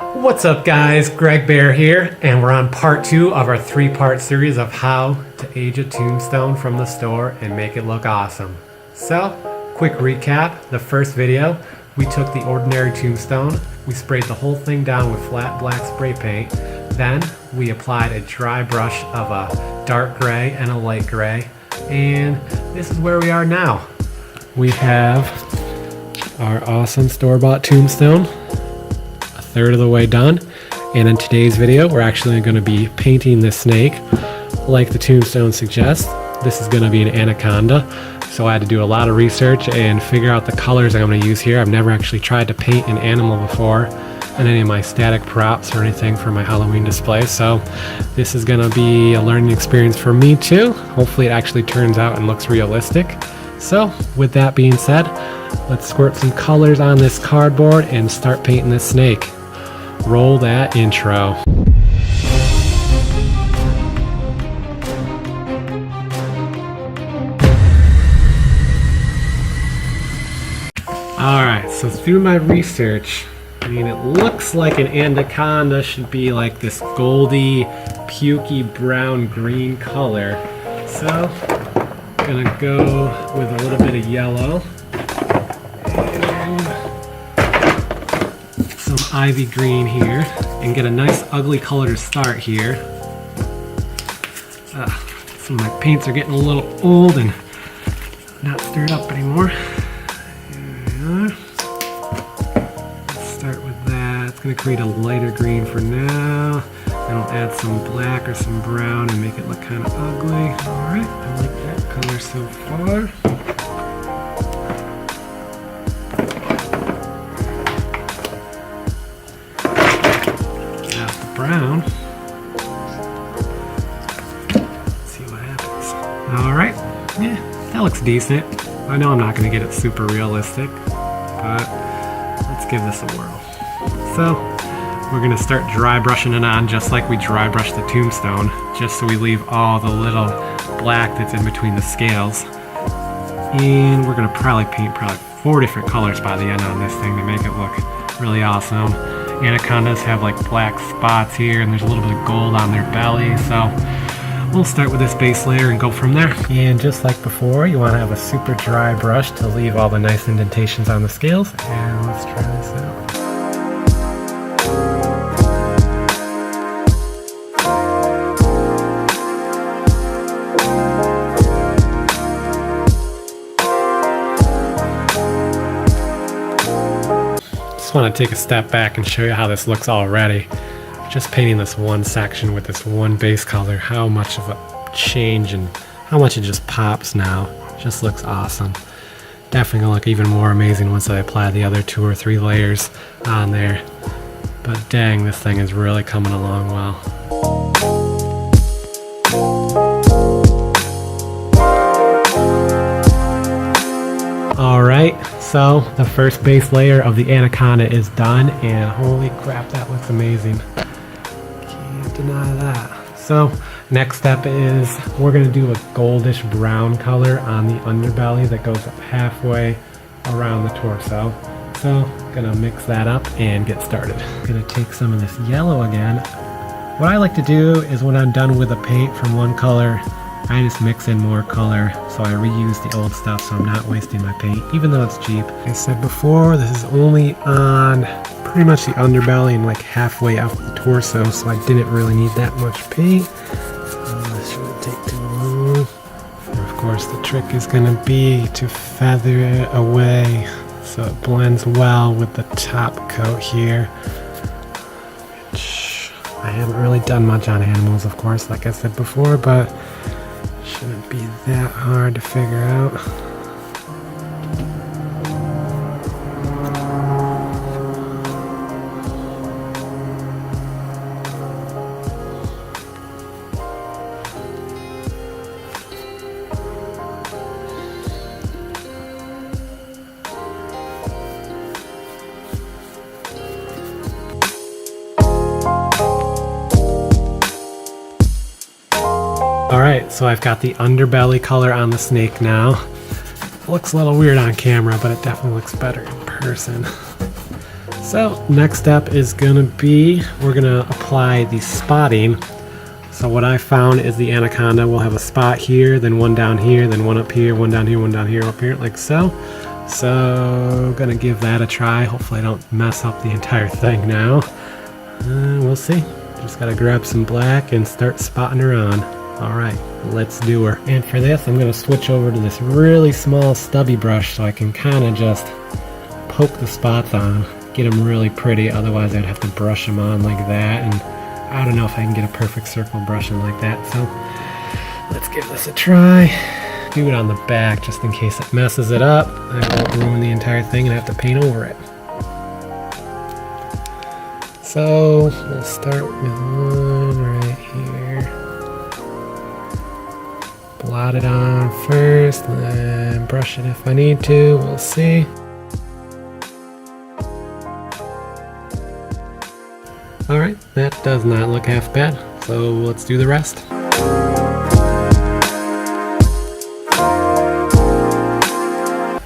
What's up guys, Baer here, and we're on part 2 of our 3-part series of how to age a tombstone from the store and make it look awesome. So, quick recap, the first video, we took the ordinary tombstone, we sprayed the whole thing down with flat black spray paint, then we applied a dry brush of a dark gray and a light gray, and this is where we are now. We have our awesome store-bought tombstone, a third of the way done, and in today's video we're actually going to be painting this snake like the tombstone suggests. This is going to be an anaconda, so I had to do a lot of research and figure out the colors I'm going to use here. I've never actually tried to paint an animal before in any of my static props or anything for my Halloween display, so this is going to be a learning experience for me too. Hopefully it actually turns out and looks realistic. So with that being said, let's squirt some colors on this cardboard and start painting this snake. Roll that intro. Alright, so through my research, I mean, it looks like an anaconda should be like this goldy, pukey, brown, green color. So, I'm gonna go with a little bit of yellow and some ivy green here and get a nice ugly color to start here. Some of my paints are getting a little old and not stirred up anymore. Let's start with that. It's going to create a lighter green for now. Then I'll add some black or some brown and make it look kind of ugly. Alright, I like that color so far. Get out the brown. Let's see what happens. Alright, yeah, that looks decent. I know I'm not going to get it super realistic, but let's give this a whirl. So, we're going to start dry brushing it on just like we dry brush the tombstone, just so we leave all the little black that's in between the scales. And we're going to probably paint 4 different colors by the end on this thing to make it look really awesome. Anacondas have like black spots here, and there's a little bit of gold on their belly, so we'll start with this base layer and go from there. And just like before, you want to have a super dry brush to leave all the nice indentations on the scales. And let's try this out. Just want to take a step back and show you how this looks already. Just painting this one section with this one base color, how much of a change and how much it just pops now. Just looks awesome. Definitely gonna look even more amazing once I apply the other 2 or 3 layers on there. But dang, this thing is really coming along well. Alright, so the first base layer of the anaconda is done, and holy crap, that looks amazing. Can't deny that. So next step is we're going to do a goldish brown color on the underbelly that goes up halfway around the torso. So gonna mix that up and get started. Gonna take some of this yellow again. What I like to do is when I'm done with the paint from one color, I just mix in more color, so I reuse the old stuff so I'm not wasting my paint, even though it's cheap. Like I said before, this is only on pretty much the underbelly and like halfway up the torso, so I didn't really need that much paint. This shouldn't take too long. And of course the trick is going to be to feather it away so it blends well with the top coat here. Which I haven't really done much on animals, of course, like I said before, but shouldn't be that hard to figure out. Alright, so I've got the underbelly color on the snake now. Looks a little weird on camera, but it definitely looks better in person. So next step is gonna be, we're gonna apply the spotting. So what I found is the Anaconda will have a spot here, then one down here, then one up here, one down here, up here, like so. So gonna give that a try. Hopefully I don't mess up the entire thing now. We'll see. Just gotta grab some black and start spotting her on. Alright, let's do her. And for this, I'm gonna switch over to this really small stubby brush so I can kinda just poke the spots on, get them really pretty. Otherwise I'd have to brush them on like that, and I don't know if I can get a perfect circle brushing like that. So let's give this a try. Do it on the back just in case it messes it up. I won't ruin the entire thing and have to paint over it. So we'll start with one right here. Blot it on first, then brush it if I need to. We'll see. Alright, that does not look half bad. So let's do the rest.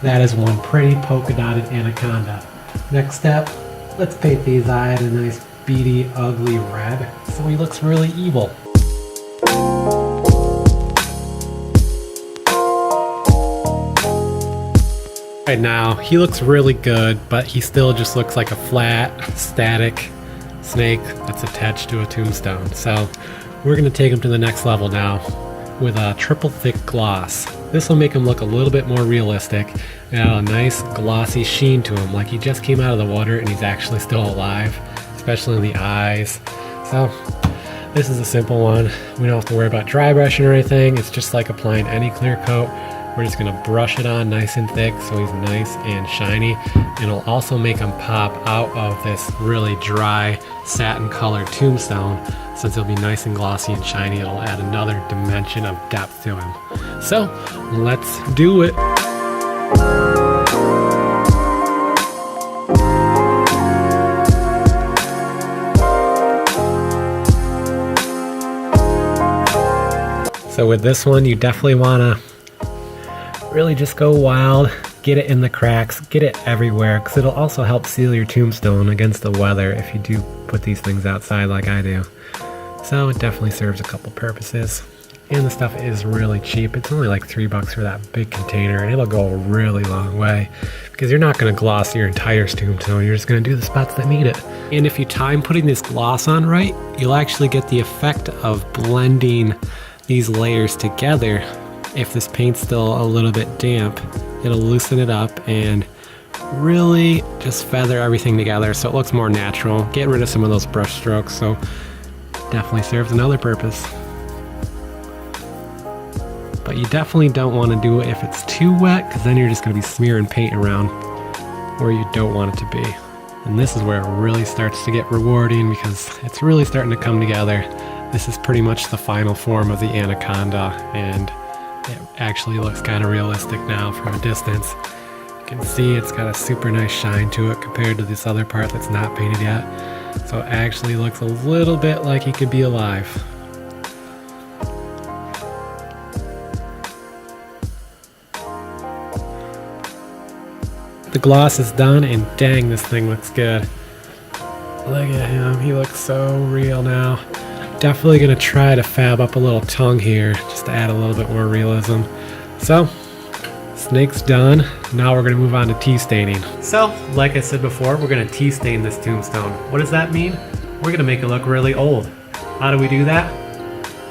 That is one pretty polka dotted Anaconda. Next step, let's paint these eyes a nice beady, ugly red so he looks really evil. Right now, he looks really good, but he still just looks like a flat, static snake that's attached to a tombstone. So we're going to take him to the next level now with a triple thick gloss. This will make him look a little bit more realistic and add a nice glossy sheen to him, like he just came out of the water and he's actually still alive, especially in the eyes. So this is a simple one. We don't have to worry about dry brushing or anything. It's just like applying any clear coat. We're just gonna brush it on nice and thick so he's nice and shiny. And it'll also make him pop out of this really dry satin colored tombstone. Since it'll be nice and glossy and shiny, it'll add another dimension of depth to him. So let's do it. So with this one, you definitely wanna really just go wild, get it in the cracks, get it everywhere, because it'll also help seal your tombstone against the weather if you do put these things outside like I do. So it definitely serves a couple purposes. And the stuff is really cheap. It's only like $3 for that big container, and it'll go a really long way because you're not going to gloss your entire tombstone. You're just going to do the spots that need it. And if you time putting this gloss on right, you'll actually get the effect of blending these layers together. If this paint's still a little bit damp, it'll loosen it up and really just feather everything together so it looks more natural. Get rid of some of those brush strokes, so definitely serves another purpose. But you definitely don't want to do it if it's too wet, because then you're just going to be smearing paint around where you don't want it to be. And this is where it really starts to get rewarding because it's really starting to come together. This is pretty much the final form of the Anaconda, and it actually looks kind of realistic now from a distance. You can see it's got a super nice shine to it compared to this other part that's not painted yet. So it actually looks a little bit like he could be alive. The gloss is done, and dang, this thing looks good. Look at him, he looks so real now. Definitely gonna try to fab up a little tongue here just to add a little bit more realism. So, snake's done. Now we're gonna move on to tea staining. So, like I said before, we're gonna tea stain this tombstone. What does that mean? We're gonna make it look really old. How do we do that?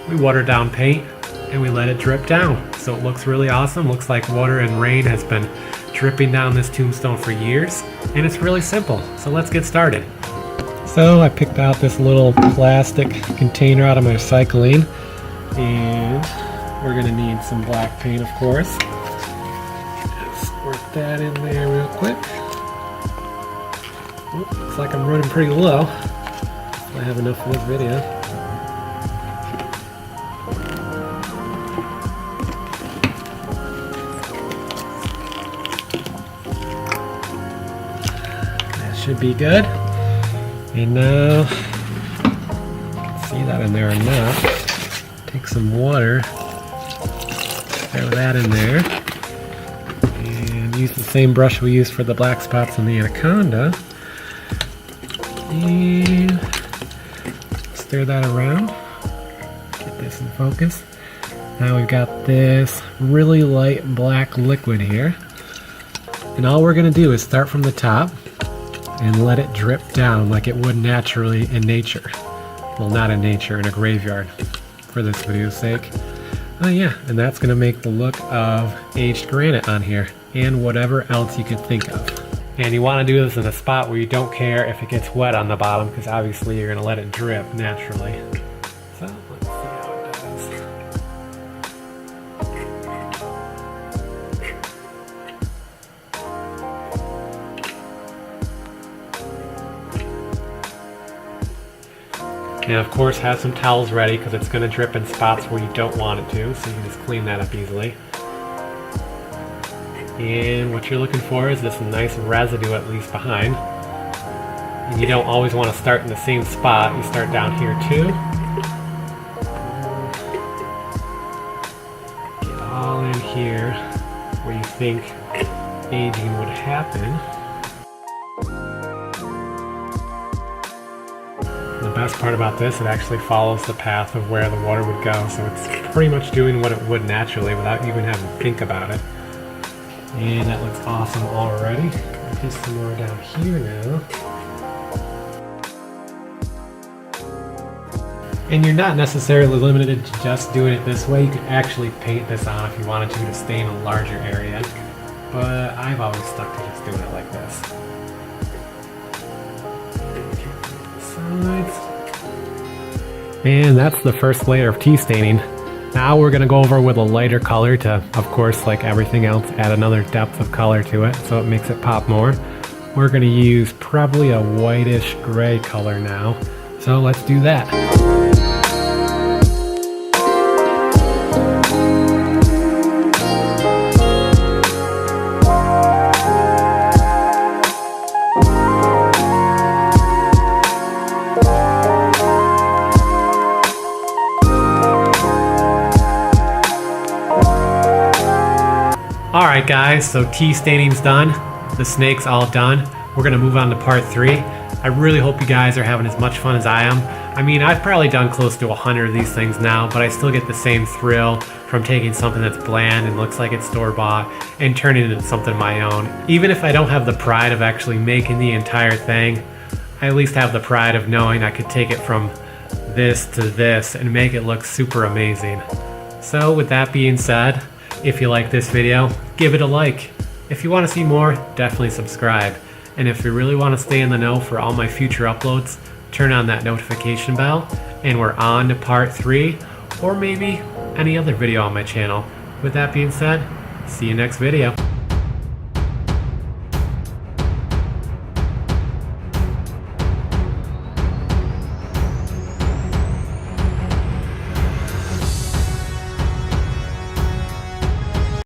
We water down paint and we let it drip down. So it looks really awesome. Looks like water and rain has been dripping down this tombstone for years. And it's really simple. So let's get started. So I picked out this little plastic container out of my recycling, and we're gonna need some black paint, of course. Squirt that in there real quick. Ooh, looks like I'm running pretty low. I have enough for this video. That should be good. And now, see that in there or not, take some water, throw that in there, and use the same brush we used for the black spots on the Anaconda. And stir that around. Get this in focus. Now we've got this really light black liquid here. And all we're going to do is start from the top and let it drip down like it would naturally in nature. Well, not in nature, in a graveyard, for this video's sake. Oh yeah, and that's going to make the look of aged granite on here, and whatever else you could think of. And you want to do this in a spot where you don't care if it gets wet on the bottom, because obviously you're going to let it drip naturally. So, let's see how it does. And of course have some towels ready because it's going to drip in spots where you don't want it to, so you can just clean that up easily. And what you're looking for is this nice residue at least behind. And you don't always want to start in the same spot, you start down here too. Get all in here where you think aging would happen. The best part about this, it actually follows the path of where the water would go, so it's pretty much doing what it would naturally without even having to think about it. And that looks awesome already. Just some more down here now. And you're not necessarily limited to just doing it this way. You could actually paint this on if you wanted to stain a larger area. But I've always stuck to just doing it like this. And that's the first layer of tea staining. Now we're going to go over with a lighter color to, of course, like everything else, add another depth of color to it so it makes it pop more. We're going to use probably a whitish gray color now. So let's do that. Alright guys, so tea staining's done, the snake's all done. We're going to move on to part 3. I really hope you guys are having as much fun as I am. I mean, I've probably done close to 100 of these things now, but I still get the same thrill from taking something that's bland and looks like it's store-bought and turning it into something my own. Even if I don't have the pride of actually making the entire thing, I at least have the pride of knowing I could take it from this to this and make it look super amazing. So with that being said, if you like this video, give it a like. If you want to see more, definitely subscribe. And if you really want to stay in the know for all my future uploads, turn on that notification bell, and we're on to part 3, or maybe any other video on my channel. With that being said, see you next video.